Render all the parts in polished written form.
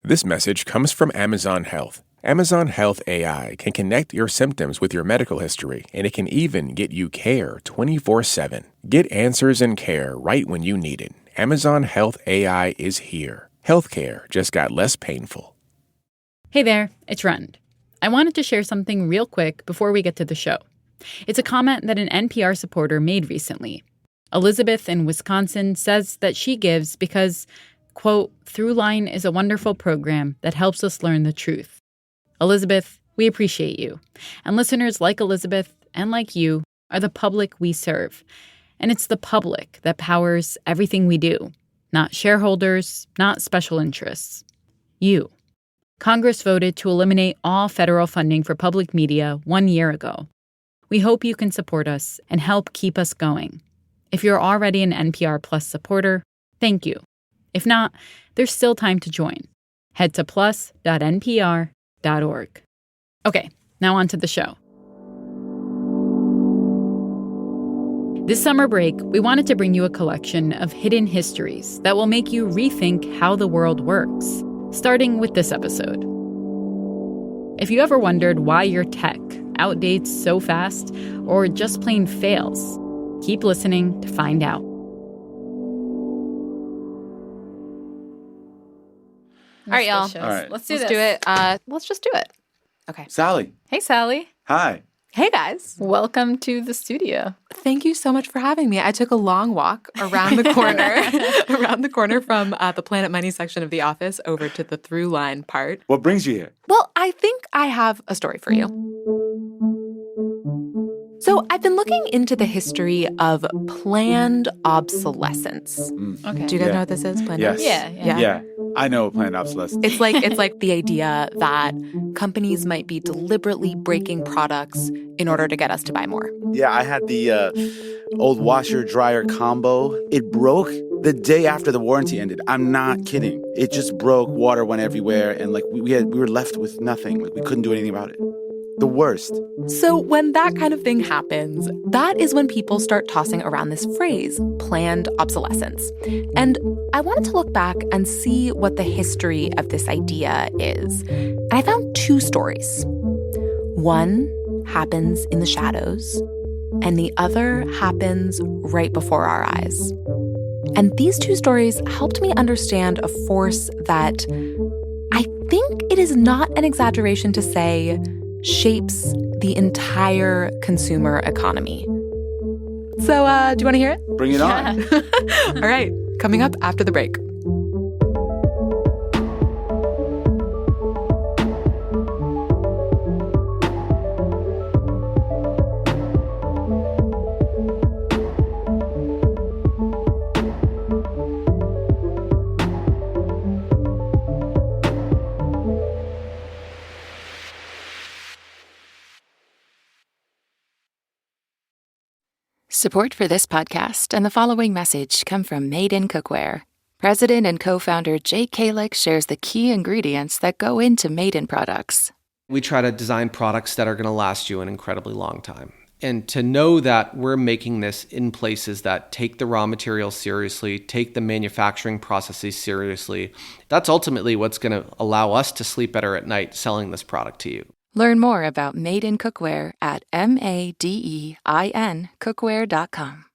This message comes from Amazon Health. Amazon Health AI can connect your symptoms with your medical history, and it can even get you care 24/7. Get answers and care right when you need it. Amazon Health AI is here. Healthcare just got less painful. Hey there, it's Rund. I wanted to share something real quick before we get to the show. It's a comment that an NPR supporter made recently. Elizabeth in Wisconsin says that she gives because, quote, Throughline is a wonderful program that helps us learn the truth. Elizabeth, we appreciate you. And listeners like Elizabeth and like you are the public we serve. And it's the public that powers everything we do, not shareholders, not special interests. You. Congress voted to eliminate all federal funding for public media 1 year ago. We hope you can support us and help keep us going. If you're already an NPR Plus supporter, thank you. If not, there's still time to join. Head to plus.npr.org. Okay, now on to the show. This summer break, we wanted to bring you a collection of hidden histories that will make you rethink how the world works, starting with this episode. If you ever wondered why your tech outdates so fast or just plain fails, keep listening to find out. All right, y'all. All right. Let's do it. Let's just do it. Okay. Sally. Hey, Sally. Hi. Hey, guys. Welcome to the studio. Thank you so much for having me. I took a long walk around the corner, from the Planet Money section of the office over to the Throughline part. What brings you here? Well, I think I have a story for you. So I've been looking into the history of planned obsolescence. Okay. Do you guys know what this is? Planned Yes. Yeah. I know planned obsolescence. It's like the idea that companies might be deliberately breaking products in order to get us to buy more. Yeah, I had the old washer-dryer combo. It broke the day after the warranty ended. I'm not kidding. It just broke. Water went everywhere, and we were left with nothing. We couldn't do anything about it. The worst. So when that kind of thing happens, that is when people start tossing around this phrase, planned obsolescence. And I wanted to look back and see what the history of this idea is. And I found two stories. One happens in the shadows, and the other happens right before our eyes. And these two stories helped me understand a force that I think it is not an exaggeration to say shapes the entire consumer economy. So, do you want to hear it? Bring it on. All right, coming up after the break. Support for this podcast and the following message come from Made in Cookware. President and co-founder Jake Kalick shares the key ingredients that go into Made in products. We try to design products that are going to last you an incredibly long time. And to know that we're making this in places that take the raw materials seriously, take the manufacturing processes seriously, that's ultimately what's going to allow us to sleep better at night selling this product to you. Learn more about Made in Cookware at madeincookware.com.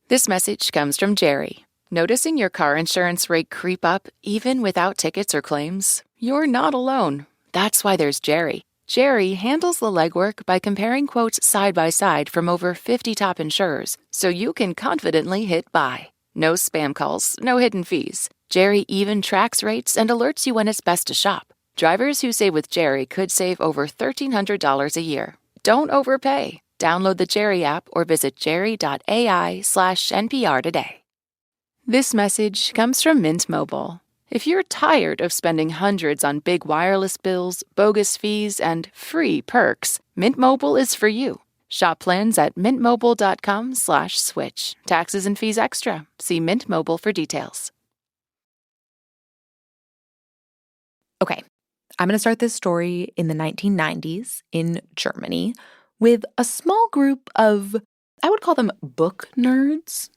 This message comes from Jerry. Noticing your car insurance rate creep up even without tickets or claims? You're not alone. That's why there's Jerry. Jerry handles the legwork by comparing quotes side by side from over 50 top insurers, so you can confidently hit buy. No spam calls, no hidden fees. Jerry even tracks rates and alerts you when it's best to shop. Drivers who save with Jerry could save over $1,300 a year. Don't overpay. Download the Jerry app or visit jerry.ai/NPR today. This message comes from Mint Mobile. If you're tired of spending hundreds on big wireless bills, bogus fees, and free perks, Mint Mobile is for you. Shop plans at mintmobile.com/switch. Taxes and fees extra. See Mint Mobile for details. Okay, I'm going to start this story in the 1990s in Germany with a small group of I would call them book nerds.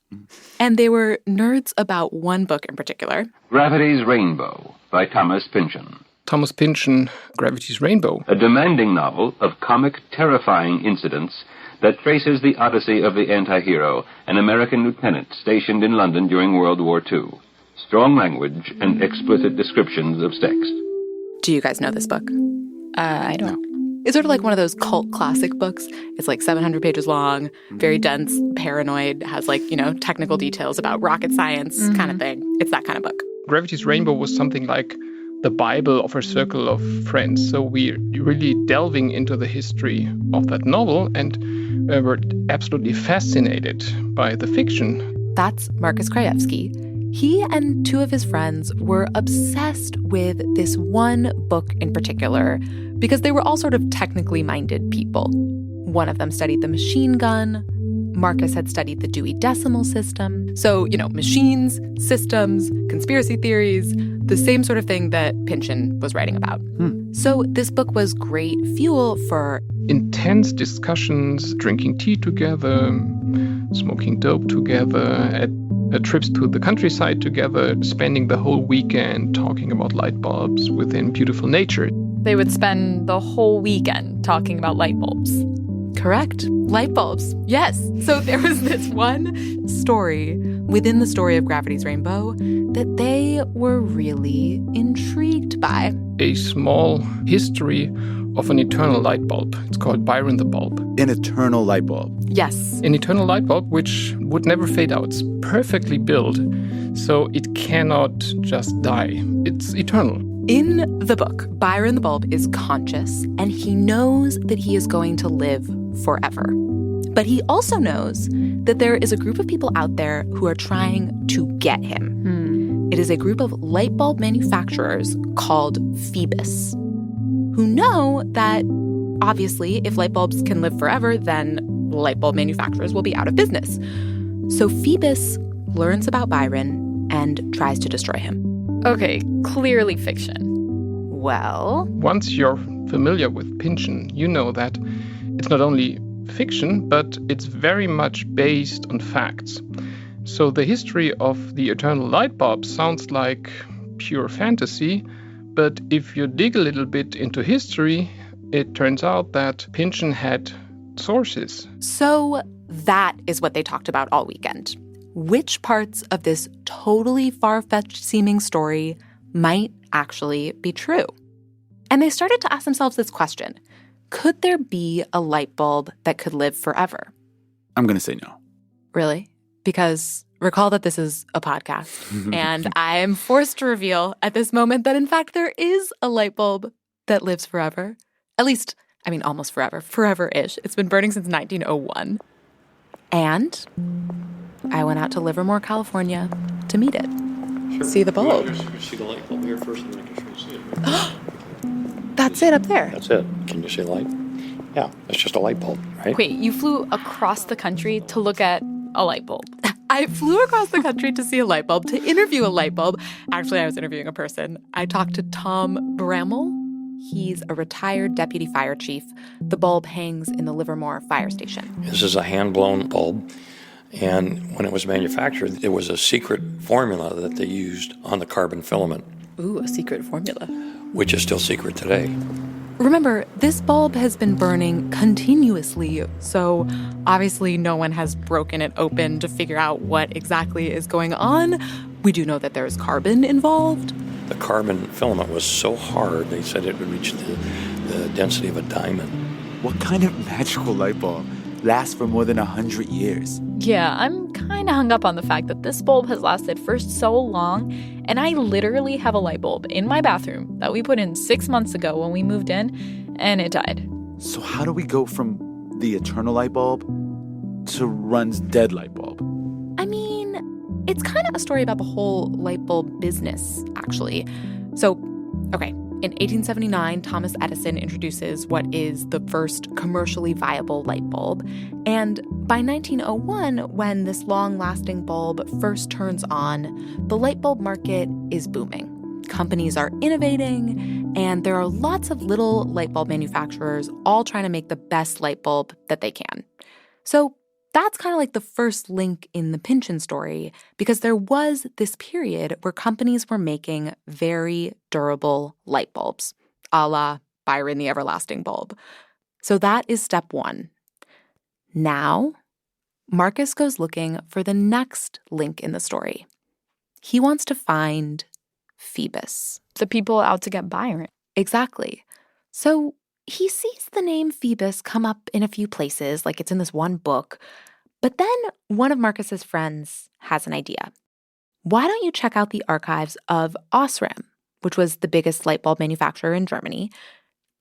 And they were nerds about one book in particular. Gravity's Rainbow by Thomas Pynchon. Thomas Pynchon, Gravity's Rainbow. A demanding novel of comic, terrifying incidents that traces the odyssey of the anti-hero, an American lieutenant stationed in London during World War II. Strong language and explicit descriptions of sex. Do you guys know this book? I don't. It's sort of like one of those cult classic books. It's like 700 pages long, very dense, paranoid, has like, technical details about rocket science kind of thing. It's that kind of book. Gravity's Rainbow was something like the Bible of our circle of friends. So we're really delving into the history of that novel, and we're absolutely fascinated by the fiction. That's Markus Krajewski. He and two of his friends were obsessed with this one book in particular because they were all sort of technically minded people. One of them studied the machine gun. Markus had studied the Dewey Decimal System. So, machines, systems, conspiracy theories, the same sort of thing that Pynchon was writing about. So this book was great fuel for intense discussions, drinking tea together, smoking dope together, trips to the countryside together, spending the whole weekend talking about light bulbs within beautiful nature. They would spend the whole weekend talking about light bulbs. Correct. Light bulbs. Yes. So there was this one story within the story of Gravity's Rainbow that they were really intrigued by. A small history of an eternal light bulb. It's called Byron the Bulb. An eternal light bulb. Yes. An eternal light bulb which would never fade out. It's perfectly built, so it cannot just die. It's eternal. In the book, Byron the Bulb is conscious, and he knows that he is going to live forever. But he also knows that there is a group of people out there who are trying to get him. It is a group of light bulb manufacturers called Phoebus, who know that, obviously, if light bulbs can live forever, then light bulb manufacturers will be out of business. So Phoebus learns about Byron and tries to destroy him. Okay, clearly fiction. Well, once you're familiar with Pynchon, you know that it's not only fiction, but it's very much based on facts. So the history of the eternal light bulb sounds like pure fantasy, but if you dig a little bit into history, it turns out that Pynchon had sources. So that is what they talked about all weekend. Which parts of this totally far-fetched seeming story might actually be true? And they started to ask themselves this question. Could there be a light bulb that could live forever? I'm going to say no. Really? Because recall that this is a podcast, and I am forced to reveal at this moment that, in fact, there is a light bulb that lives forever. At least, almost forever. Forever-ish. It's been burning since 1901. And I went out to Livermore, California to meet it. Sure. See the bulb. You see the light bulb here first, and then I can show you it. That's it up there. That's it. Can you see light? Yeah, it's just a light bulb, right? Wait, you flew across the country to look at a light bulb? I flew across the country to see a light bulb, to interview a light bulb. Actually, I was interviewing a person. I talked to Tom Bramall. He's a retired deputy fire chief. The bulb hangs in the Livermore fire station. This is a hand-blown bulb. And when it was manufactured, it was a secret formula that they used on the carbon filament. Ooh, a secret formula. Which is still secret today. Remember, this bulb has been burning continuously, so obviously no one has broken it open to figure out what exactly is going on. We do know that there's carbon involved. The carbon filament was so hard, they said it would reach the density of a diamond. What kind of magical light bulb lasts for more than 100 years? Yeah, I'm kind of hung up on the fact that this bulb has lasted for so long, and I literally have a light bulb in my bathroom that we put in 6 months ago when we moved in, and it died. So how do we go from the eternal light bulb to Run's dead light bulb? It's kind of a story about the whole light bulb business, actually. So, okay, in 1879, Thomas Edison introduces what is the first commercially viable light bulb. And by 1901, when this long-lasting bulb first turns on, the light bulb market is booming. Companies are innovating, and there are lots of little light bulb manufacturers all trying to make the best light bulb that they can. So that's kind of like the first link in the Pynchon story, because there was this period where companies were making very durable light bulbs, a la Byron the Everlasting Bulb. So that is step one. Now, Markus goes looking for the next link in the story. He wants to find Phoebus. The people out to get Byron. Exactly. So he sees the name Phoebus come up in a few places, like it's in this one book. But then one of Markus's friends has an idea. Why don't you check out the archives of Osram, which was the biggest light bulb manufacturer in Germany?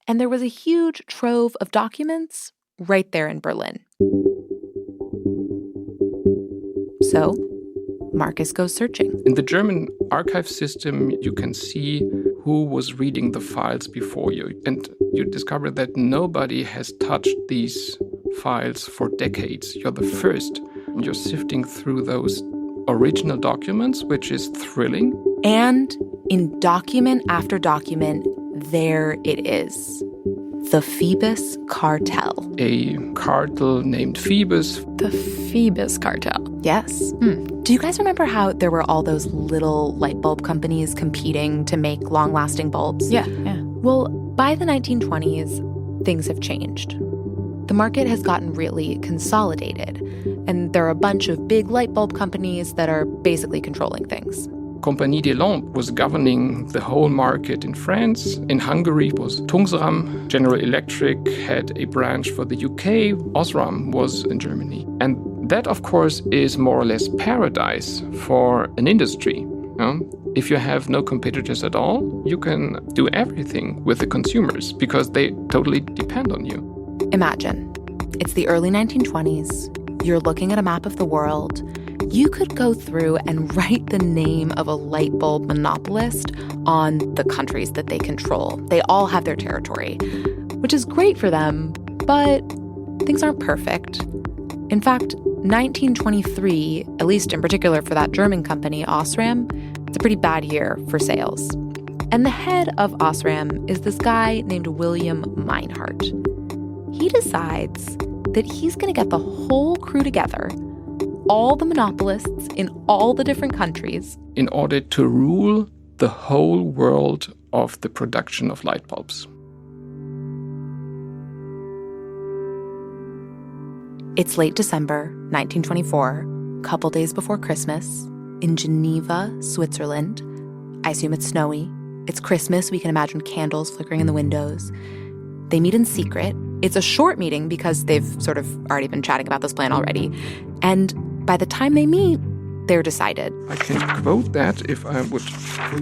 And there was a huge trove of documents right there in Berlin. So Markus goes searching. In the German archive system, you can see who was reading the files before you. And you discover that nobody has touched these files for decades. You're the first. You're sifting through those original documents, which is thrilling. And in document after document, there it is. The Phoebus cartel. A cartel named Phoebus. The Phoebus cartel. Yes. Do you guys remember how there were all those little light bulb companies competing to make long-lasting bulbs? Yeah. Well, by the 1920s, things have changed. The market has gotten really consolidated, and there are a bunch of big light bulb companies that are basically controlling things. Compagnie des Lampes was governing the whole market in France. In Hungary was Tungsram. General Electric had a branch for the UK. Osram was in Germany. And that, of course, is more or less paradise for an industry. If you have no competitors at all, you can do everything with the consumers because they totally depend on you. Imagine, it's the early 1920s. You're looking at a map of the world. You could go through and write the name of a light bulb monopolist on the countries that they control. They all have their territory, which is great for them, but things aren't perfect. In fact, 1923, at least in particular for that German company, Osram, it's a pretty bad year for sales. And the head of Osram is this guy named William Meinhardt. He decides that he's going to get the whole crew together, all the monopolists in all the different countries, in order to rule the whole world of the production of light bulbs. It's late December 1924, couple days before Christmas, in Geneva, Switzerland. I assume it's snowy. It's Christmas. We can imagine candles flickering in the windows. They meet in secret. It's a short meeting because they've sort of already been chatting about this plan already. And by the time they meet, they're decided. I can quote that if I would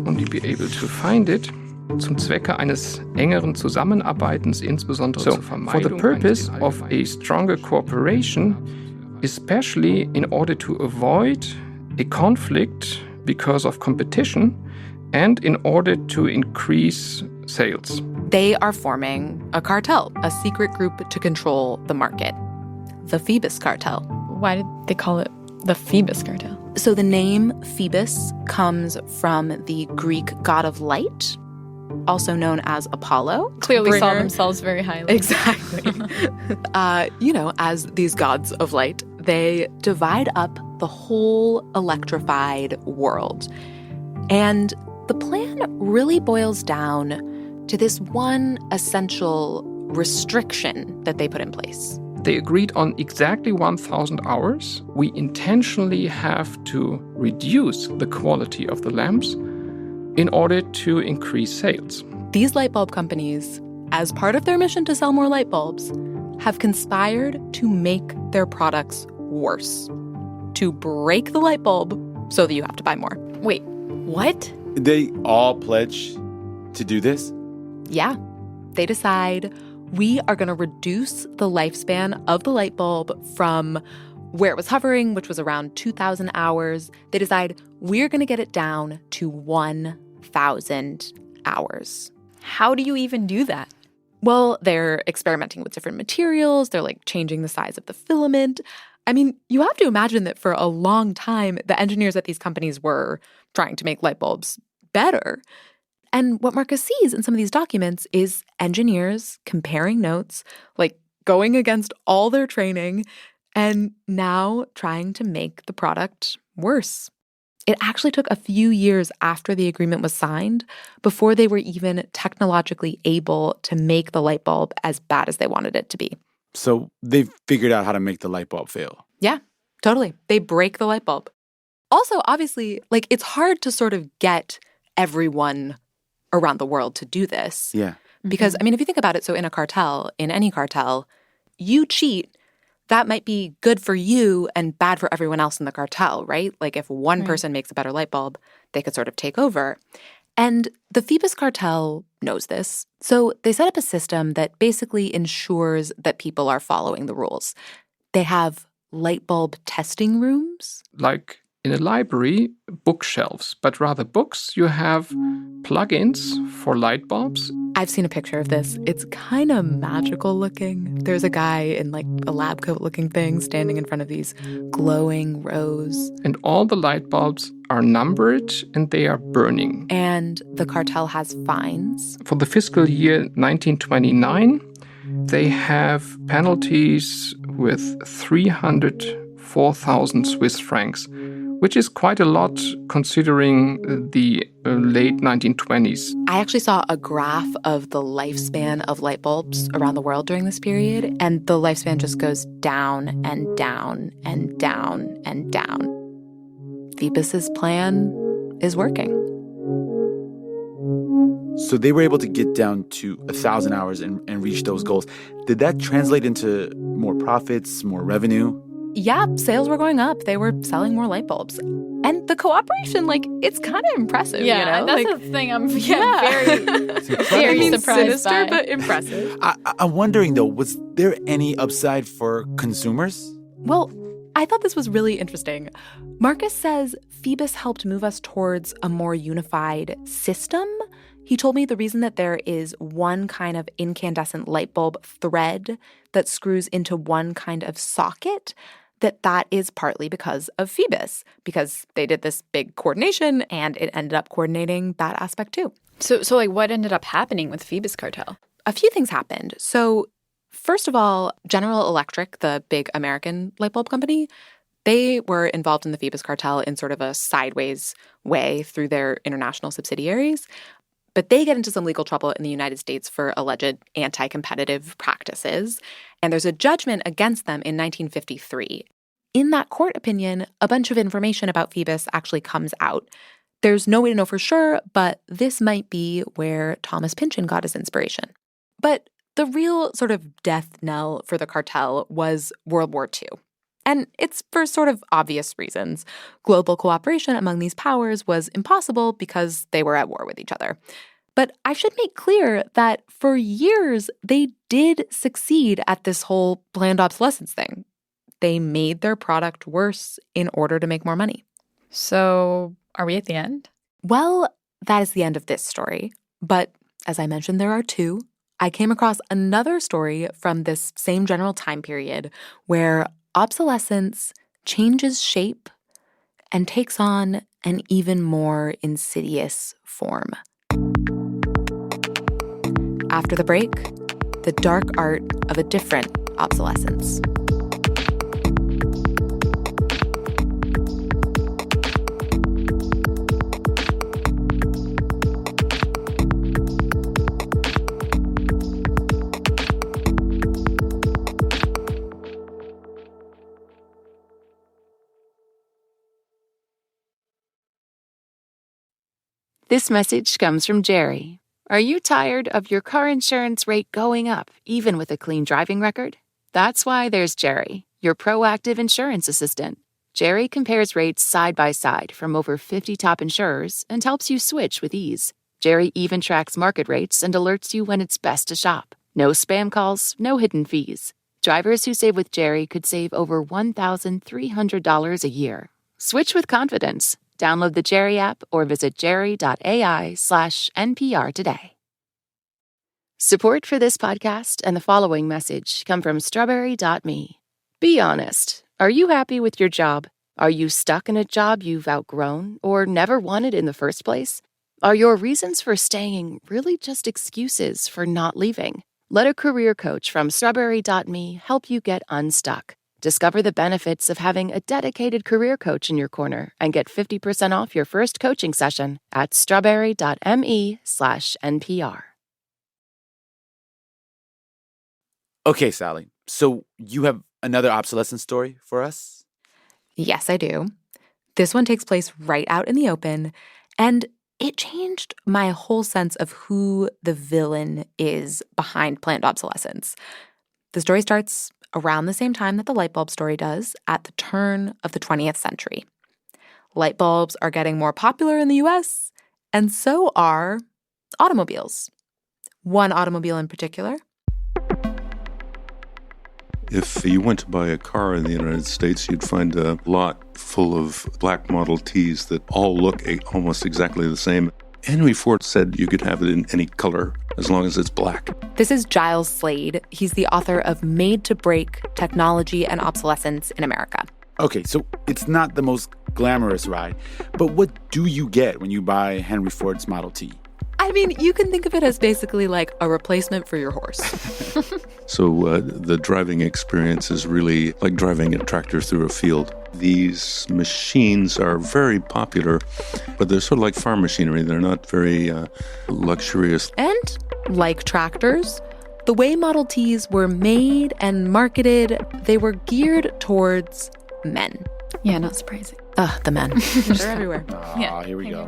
only be able to find it. Zum Zwecke eines engeren Zusammenarbeitens, insbesondere zur Vermeidung. For the purpose of a stronger cooperation, especially in order to avoid a conflict because of competition and in order to increase sales. They are forming a cartel, a secret group to control the market. The Phoebus cartel. Why did they call it the Phoebus cartel? So the name Phoebus comes from the Greek god of light, also known as Apollo. Clearly saw themselves very highly. Exactly. As these gods of light, they divide up the whole electrified world. And the plan really boils down to this one essential restriction that they put in place. They agreed on exactly 1,000 hours. We intentionally have to reduce the quality of the lamps in order to increase sales. These light bulb companies, as part of their mission to sell more light bulbs, have conspired to make their products worse, to break the light bulb so that you have to buy more. Wait, what? They all pledge to do this? Yeah. They decide, we are going to reduce the lifespan of the light bulb from where it was hovering, which was around 2,000 hours. They decide, we're going to get it down to 1,000 hours. How do you even do that? Well, they're experimenting with different materials. They're changing the size of the filament. I mean, you have to imagine that for a long time, the engineers at these companies were trying to make light bulbs better. And what Markus sees in some of these documents is engineers comparing notes, going against all their training, and now trying to make the product worse. It actually took a few years after the agreement was signed before they were even technologically able to make the light bulb as bad as they wanted it to be. So they've figured out how to make the light bulb fail. Yeah, totally. They break the light bulb. Also, obviously, it's hard to sort of get everyone around the world to do this. Yeah. Because, if you think about it, so in a cartel, in any cartel, you cheat, that might be good for you and bad for everyone else in the cartel, right? If one person makes a better light bulb, they could sort of take over. And the Phoebus cartel knows this. So they set up a system that basically ensures that people are following the rules. They have light bulb testing rooms. Like in a library, bookshelves, but rather books, you have plugins for light bulbs. I've seen a picture of this. It's kind of magical looking. There's a guy in a lab coat looking thing standing in front of these glowing rows. And all the light bulbs are numbered and they are burning. And the cartel has fines. For the fiscal year 1929, they have penalties with 304,000 Swiss francs, which is quite a lot considering the late 1920s. I actually saw a graph of the lifespan of light bulbs around the world during this period, and the lifespan just goes down and down and down and down. Phoebus's plan is working. So they were able to get down to 1,000 hours and reach those goals. Did that translate into more profits, more revenue? Yeah, sales were going up. They were selling more light bulbs. And the cooperation, it's kind of impressive, you know? That's the thing I'm very surprised sinister, by. but impressive. I'm wondering, though, was there any upside for consumers? Well, I thought this was really interesting. Markus says Phoebus helped move us towards a more unified system. He told me the reason that there is one kind of incandescent light bulb thread that screws into one kind of socket, that is partly because of Phoebus, because they did this big coordination and it ended up coordinating that aspect too. So what ended up happening with Phoebus cartel? A few things happened. So first of all, General Electric, the big American light bulb company, they were involved in the Phoebus cartel in sort of a sideways way through their international subsidiaries. But they get into some legal trouble in the United States for alleged anti-competitive practices. And there's a judgment against them in 1953. In that court opinion, a bunch of information about Phoebus actually comes out. There's no way to know for sure, but this might be where Thomas Pynchon got his inspiration. But the real sort of death knell for the cartel was World War II. And it's for sort of obvious reasons. Global cooperation among these powers was impossible because they were at war with each other. But I should make clear that for years, they did succeed at this whole planned obsolescence thing. They made their product worse in order to make more money. So are we at the end? Well, that is the end of this story. But as I mentioned, there are two. I came across another story from this same general time period where obsolescence changes shape and takes on an even more insidious form. After the break, the dark art of a different obsolescence. This message comes from Jerry. Are you tired of your car insurance rate going up, even with a clean driving record? That's why there's Jerry, your proactive insurance assistant. Jerry compares rates side by side from over 50 top insurers and helps you switch with ease. Jerry even tracks market rates and alerts you when it's best to shop. No spam calls, no hidden fees. Drivers who save with Jerry could save over $1,300 a year. Switch with confidence. Download the Jerry app or visit jerry.ai/NPR today. Support for this podcast and the following message come from strawberry.me. Be honest. Are you happy with your job? Are you stuck in a job you've outgrown or never wanted in the first place? Are your reasons for staying really just excuses for not leaving? Let a career coach from strawberry.me help you get unstuck. Discover the benefits of having a dedicated career coach in your corner and get 50% off your first coaching session at strawberry.me/NPR. Okay, Sally. So you have another obsolescence story for us? Yes, I do. This one takes place right out in the open, and it changed my whole sense of who the villain is behind planned obsolescence. The story starts around the same time that the light bulb story does, at the turn of the 20th century. Light bulbs are getting more popular in the U.S., and so are automobiles. One automobile in particular. If you went to buy a car in the United States, you'd find a lot full of black Model Ts that all look almost exactly the same. Henry Ford said you could have it in any color as long as it's black. This is Giles Slade. He's the author of Made to Break: Technology and Obsolescence in America. Okay, so it's not the most glamorous ride, but what do you get when you buy Henry Ford's Model T? I mean, you can think of it as basically like a replacement for your horse. So the driving experience is really like driving a tractor through a field. These machines are very popular, but they're sort of like farm machinery. They're not very luxurious. And like tractors, the way Model Ts were made and marketed, they were geared towards men. Yeah, not surprising. The men. They're everywhere. Here we go.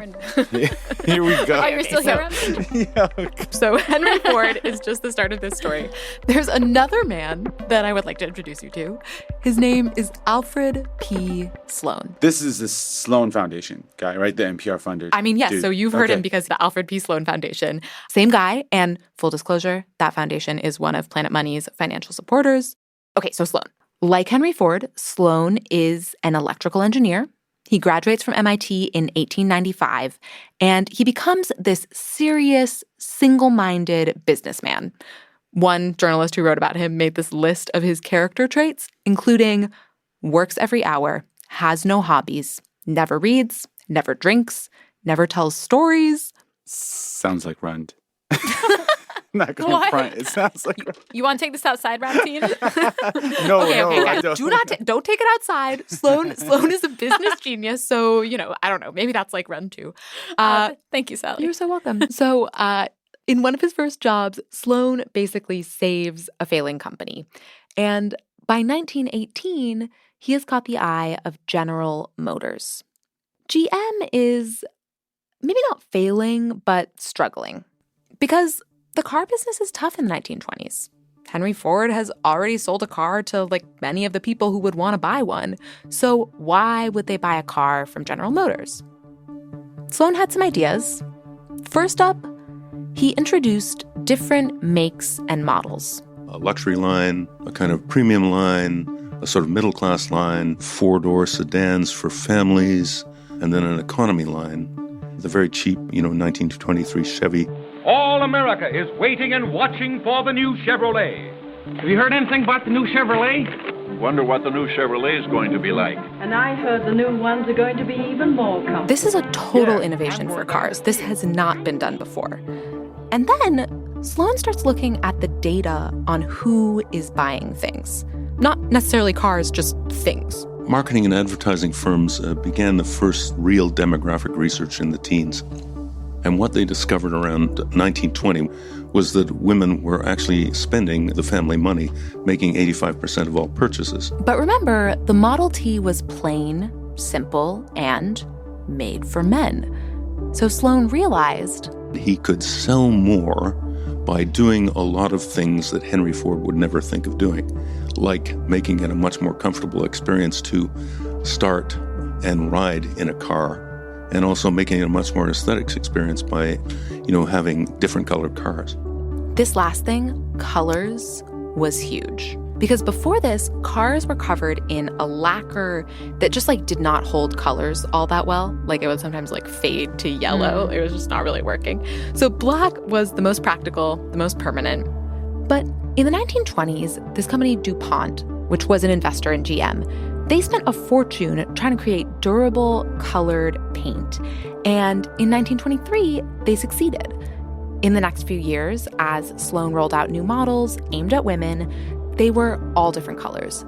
Here we go. Oh, you're still here? Yeah. So Henry Ford is just the start of this story. There's another man that I would like to introduce you to. His name is Alfred P. Sloan. This is the Sloan Foundation guy, right? The NPR funder. I mean, yes. Dude. So you've heard him because of the Alfred P. Sloan Foundation. Same guy. And full disclosure, that foundation is one of Planet Money's financial supporters. Okay, so Sloan. Like Henry Ford, Sloan is an electrical engineer. He graduates from MIT in 1895, and he becomes this serious, single-minded businessman. One journalist who wrote about him made this list of his character traits, including works every hour, has no hobbies, never reads, never drinks, never tells stories. Sounds like Rund. Not going What? front. It sounds like You want to take this outside, Ramteen? no. Okay, I guys, don't. don't take it outside. Sloan is a business genius, so I don't know. Maybe that's like Run too. Thank you, Sally. You're so welcome. So, in one of his first jobs, Sloan basically saves a failing company, and by 1918, he has caught the eye of General Motors. GM is maybe not failing, but struggling because the car business is tough in the 1920s. Henry Ford has already sold a car to many of the people who would want to buy one. So why would they buy a car from General Motors? Sloan had some ideas. First up, he introduced different makes and models. A luxury line, a kind of premium line, a sort of middle-class line, four-door sedans for families, and then an economy line. The very cheap, 1923 Chevy. All America is waiting and watching for the new Chevrolet. Have you heard anything about the new Chevrolet? Wonder what the new Chevrolet is going to be like. And I heard the new ones are going to be even more comfortable. This is a total innovation for cars. This has not been done before. And then Sloan starts looking at the data on who is buying things. Not necessarily cars, just things. Marketing and advertising firms began the first real demographic research in the teens. And what they discovered around 1920 was that women were actually spending the family money, making 85% of all purchases. But remember, the Model T was plain, simple, and made for men. So Sloan realized he could sell more by doing a lot of things that Henry Ford would never think of doing, like making it a much more comfortable experience to start and ride in a car, and also making it a much more aesthetics experience by, having different colored cars. This last thing, colors, was huge. Because before this, cars were covered in a lacquer that just did not hold colors all that well. It would sometimes fade to yellow. It was just not really working. So black was the most practical, the most permanent. But in the 1920s, this company DuPont, which was an investor in GM, they spent a fortune trying to create durable, colored paint. And in 1923, they succeeded. In the next few years, as Sloan rolled out new models aimed at women, they were all different colors.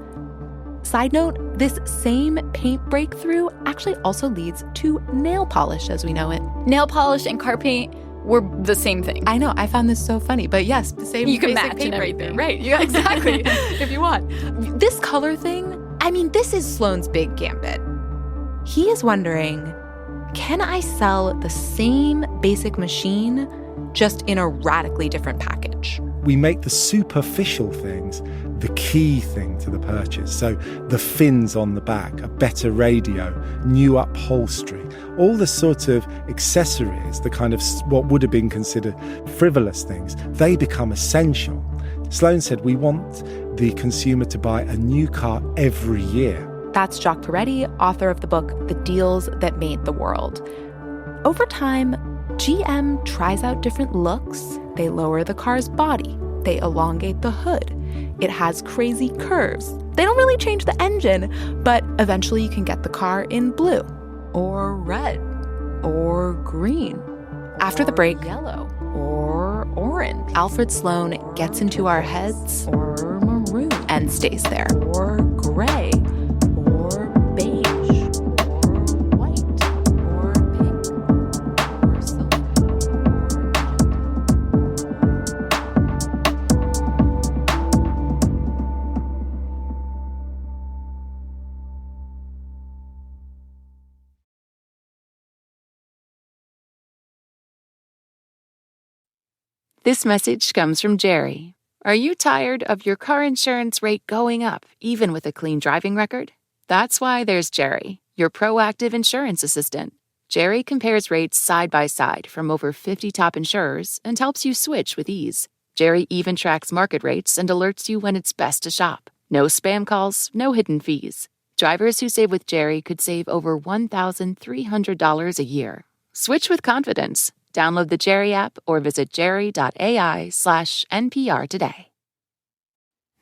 Side note, this same paint breakthrough actually also leads to nail polish as we know it. Nail polish and car paint were the same thing. I know. I found this so funny. But yes, the same you can basic match paint and right everything. there. Right. Yeah, exactly. If you want. This color thing, I mean, this is Sloane's big gambit. He is wondering, can I sell the same basic machine just in a radically different package? We make the superficial things the key thing to the purchase. So the fins on the back, a better radio, new upholstery, all the sort of accessories, the kind of what would have been considered frivolous things, they become essential. Sloane said, we want the consumer to buy a new car every year. That's Jacques Peretti, author of the book The Deals That Made the World. Over time, GM tries out different looks. They lower the car's body. They elongate the hood. It has crazy curves. They don't really change the engine, but eventually you can get the car in blue or red or green. After the break, yellow or orange. Alfred Sloane gets into our heads or maroon and stays there, or gray or beige or white or pink or silver. This message comes from Jerry. Are you tired of your car insurance rate going up, even with a clean driving record? That's why there's Jerry, your proactive insurance assistant. Jerry compares rates side by side from over 50 top insurers and helps you switch with ease. Jerry even tracks market rates and alerts you when it's best to shop. No spam calls, no hidden fees. Drivers who save with Jerry could save over $1,300 a year. Switch with confidence. Download the Jerry app or visit jerry.ai/NPR today.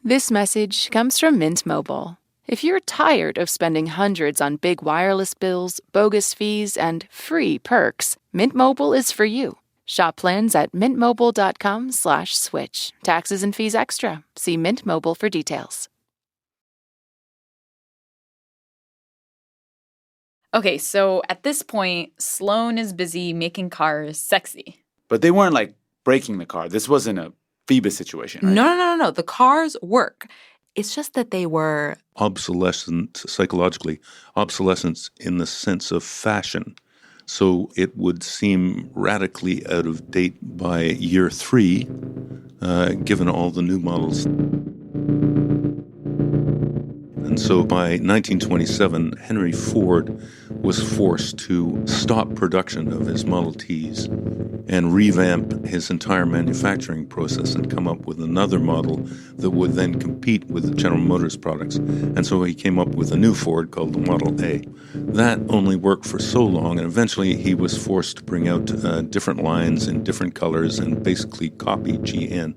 This message comes from Mint Mobile. If you're tired of spending hundreds on big wireless bills, bogus fees, and free perks, Mint Mobile is for you. Shop plans at mintmobile.com/switch. Taxes and fees extra. See Mint Mobile for details. Okay, so at this point, Sloane is busy making cars sexy. But they weren't, like, breaking the car. This wasn't a Phoebus situation, right? No. The cars work. It's just that they were obsolescent, psychologically, obsolescence in the sense of fashion. So it would seem radically out of date by year 3, given all the new models. And so by 1927, Henry Ford was forced to stop production of his Model Ts and revamp his entire manufacturing process and come up with another model that would then compete with General Motors products. And so he came up with a new Ford called the Model A. That only worked for so long, and eventually he was forced to bring out different lines in different colors and basically copy GM,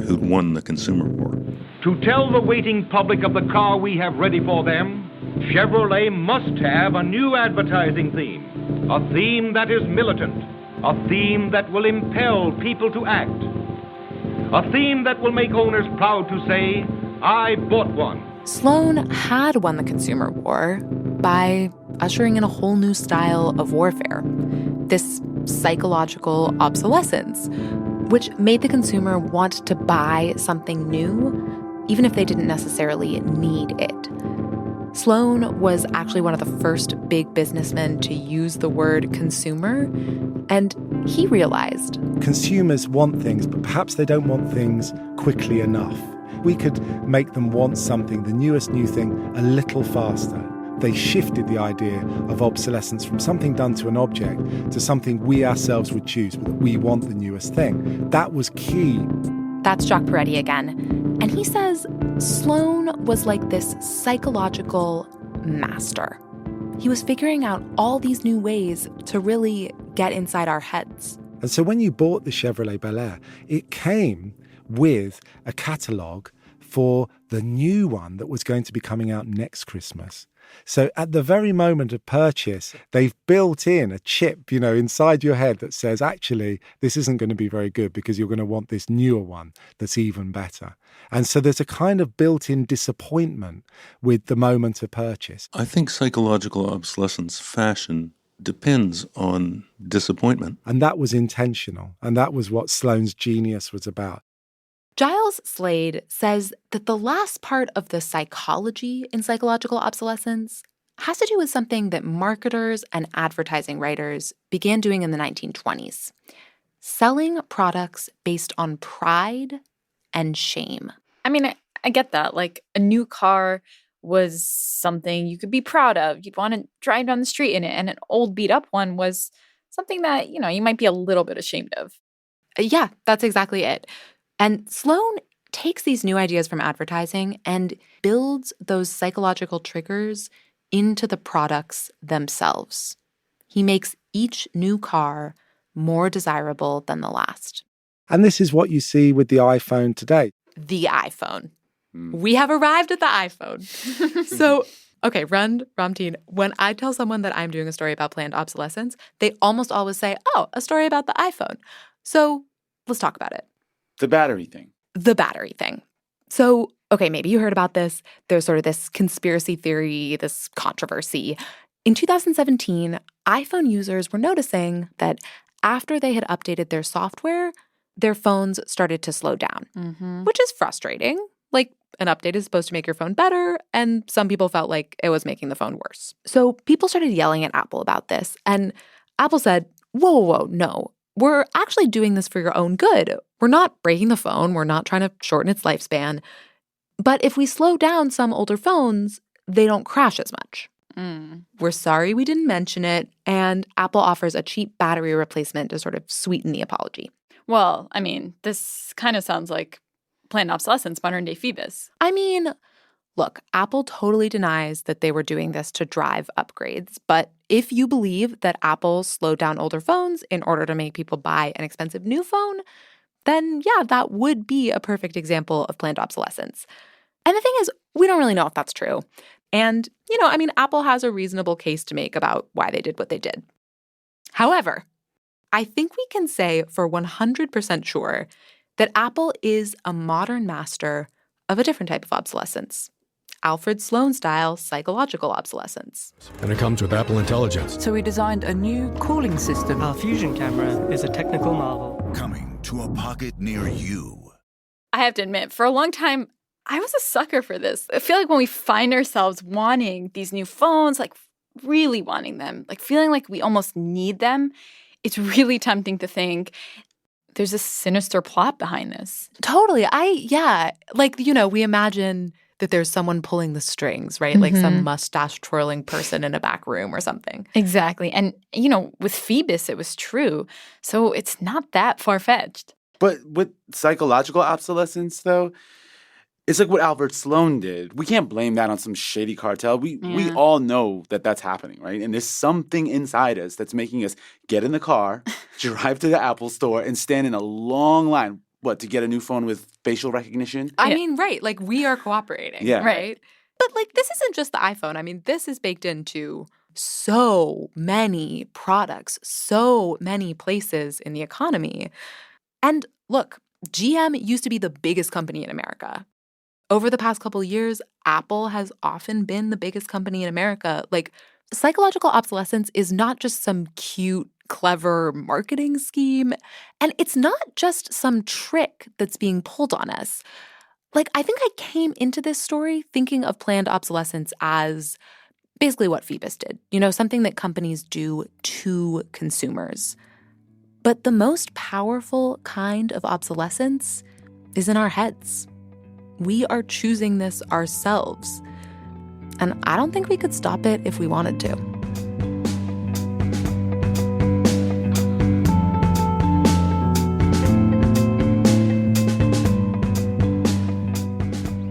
who'd won the consumer war. To tell the waiting public of the car we have ready for them, Chevrolet must have a new advertising theme. A theme that is militant. A theme that will impel people to act. A theme that will make owners proud to say, I bought one. Sloane had won the consumer war by ushering in a whole new style of warfare. This psychological obsolescence, which made the consumer want to buy something new, even if they didn't necessarily need it. Sloane was actually one of the first big businessmen to use the word consumer, and he realized consumers want things, but perhaps they don't want things quickly enough. We could make them want something, the newest new thing, a little faster. They shifted the idea of obsolescence from something done to an object to something we ourselves would choose, but we want the newest thing. That was key. That's Jacques Peretti again. And he says Sloane was like this psychological master. He was figuring out all these new ways to really get inside our heads. And so when you bought the Chevrolet Bel Air, it came with a catalogue for the new one that was going to be coming out next Christmas. So at the very moment of purchase, they've built in a chip, inside your head that says, actually, this isn't going to be very good because you're going to want this newer one that's even better. And so there's a kind of built-in disappointment with the moment of purchase. I think psychological obsolescence, fashion, depends on disappointment. And that was intentional. And that was what Sloane's genius was about. Giles Slade says that the last part of the psychology in psychological obsolescence has to do with something that marketers and advertising writers began doing in the 1920s, selling products based on pride and shame. I mean, I get that. Like, a new car was something you could be proud of. You'd want to drive down the street in it. And an old beat-up one was something that, you might be a little bit ashamed of. Yeah, that's exactly it. And Sloane takes these new ideas from advertising and builds those psychological triggers into the products themselves. He makes each new car more desirable than the last. And this is what you see with the iPhone today. The iPhone. We have arrived at the iPhone. So, okay, Ramteen, when I tell someone that I'm doing a story about planned obsolescence, they almost always say, oh, a story about the iPhone. So let's talk about it. The battery thing. The battery thing. So, okay, maybe you heard about this. There's sort of this conspiracy theory, this controversy. In 2017, iPhone users were noticing that after they had updated their software, their phones started to slow down, which is frustrating. Like, an update is supposed to make your phone better, and some people felt like it was making the phone worse. So people started yelling at Apple about this, and Apple said, whoa, no. We're actually doing this for your own good. We're not breaking the phone. We're not trying to shorten its lifespan. But if we slow down some older phones, they don't crash as much. We're sorry we didn't mention it, and Apple offers a cheap battery replacement to sort of sweeten the apology. Well, I mean, this kind of sounds like planned obsolescence, modern-day Phoebus. I mean, look, Apple totally denies that they were doing this to drive upgrades. But if you believe that Apple slowed down older phones in order to make people buy an expensive new phone, then yeah, that would be a perfect example of planned obsolescence. And the thing is, we don't really know if that's true. And, Apple has a reasonable case to make about why they did what they did. However, I think we can say for 100% sure that Apple is a modern master of a different type of obsolescence. Alfred Sloan-style psychological obsolescence. And it comes with Apple Intelligence. So we designed a new calling system. Our fusion camera is a technical marvel. Coming to a pocket near you. I have to admit, for a long time, I was a sucker for this. I feel like when we find ourselves wanting these new phones, like really wanting them, like feeling like we almost need them, it's really tempting to think there's a sinister plot behind this. Totally. We imagine that there's someone pulling the strings, right? Like some mustache-twirling person in a back room or something. Exactly. And, with Phoebus, it was true. So it's not that far-fetched. But with psychological obsolescence, though, it's like what Albert Sloan did. We can't blame that on some shady cartel. We all know that that's happening, right? And there's something inside us that's making us get in the car, drive to the Apple store, and stand in a long line. What, to get a new phone with facial recognition? I mean, right. Like, we are cooperating, right? But, this isn't just the iPhone. I mean, this is baked into so many products, so many places in the economy. And look, GM used to be the biggest company in America. Over the past couple of years, Apple has often been the biggest company in America. Like, psychological obsolescence is not just some cute, clever marketing scheme. And it's not just some trick that's being pulled on us. Like, I think I came into this story thinking of planned obsolescence as basically what Phoebus did. Something that companies do to consumers. But the most powerful kind of obsolescence is in our heads. We are choosing this ourselves. And I don't think we could stop it if we wanted to.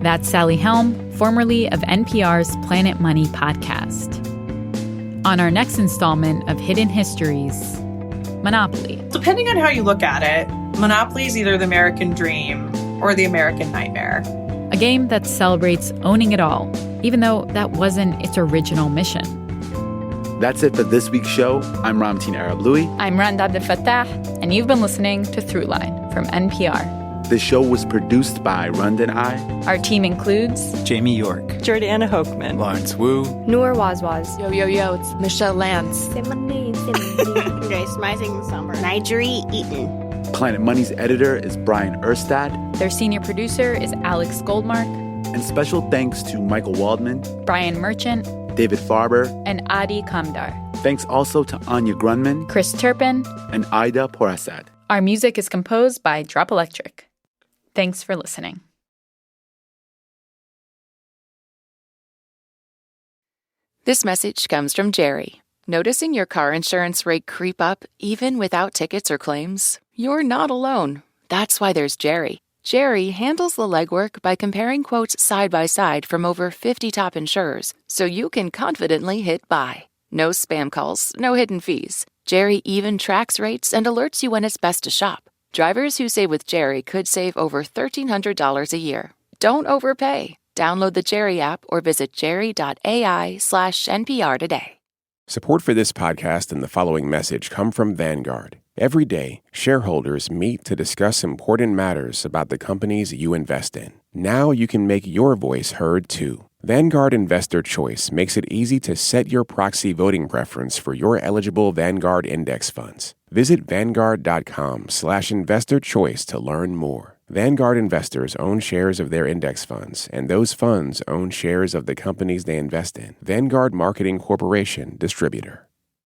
That's Sally Helm, formerly of NPR's Planet Money podcast. On our next installment of Hidden Histories, Monopoly. Depending on how you look at it, Monopoly is either the American dream or the American nightmare. A game that celebrates owning it all, even though that wasn't its original mission. That's it for this week's show. I'm Ramtin Arablouei. I'm Rand Abdel Fattah, and you've been listening to Throughline from NPR. The show was produced by Rund and I. Our team includes Jamie York, Jordana Hochman, Lawrence Wu, Noor Wazwaz, Yo, it's Michelle Lance, Grace Rising Summer, Nigeri Eaton. Planet Money's editor is Brian Erstad. Their senior producer is Alex Goldmark. And special thanks to Michael Waldman, Brian Merchant, David Farber, and Adi Kamdar. Thanks also to Anya Grunman, Chris Turpin, and Ida Porasad. Our music is composed by Drop Electric. Thanks for listening. This message comes from Jerry. Noticing your car insurance rate creep up even without tickets or claims? You're not alone. That's why there's Jerry. Jerry handles the legwork by comparing quotes side by side from over 50 top insurers, so you can confidently hit buy. No spam calls, no hidden fees. Jerry even tracks rates and alerts you when it's best to shop. Drivers who save with Jerry could save over $1,300 a year. Don't overpay. Download the Jerry app or visit jerry.ai/NPR today. Support for this podcast and the following message come from Vanguard. Every day, shareholders meet to discuss important matters about the companies you invest in. Now you can make your voice heard too. Vanguard Investor Choice makes it easy to set your proxy voting preference for your eligible Vanguard index funds. Visit Vanguard.com/investorchoice to learn more. Vanguard investors own shares of their index funds, and those funds own shares of the companies they invest in. Vanguard Marketing Corporation Distributor.